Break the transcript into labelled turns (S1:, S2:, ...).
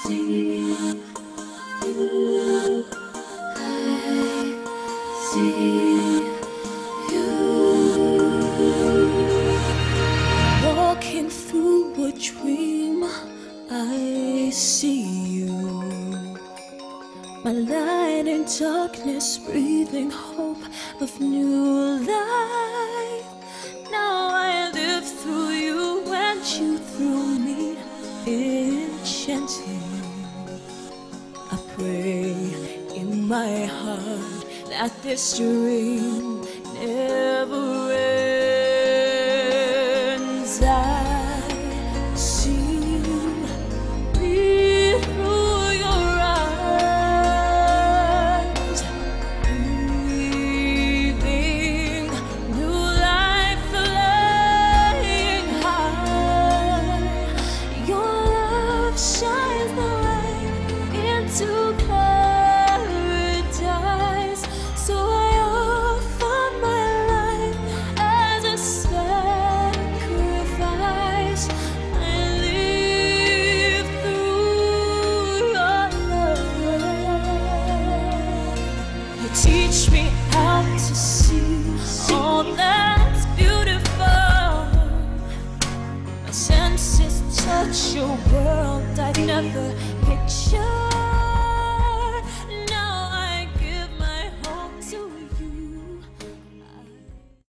S1: see you. I see you. Walking through a dream, I see you. My light in darkness, breathing hope of new life. Now I live through you and you through me, enchanting. I pray in my heart that this dream never ends. I see me through your eyes, breathing new life, flying high. Your love shines the way into paradise. So I offer my life as a sacrifice. I live through your love. You teach me how to see all that's beautiful. My senses touch your world I'd never pictured.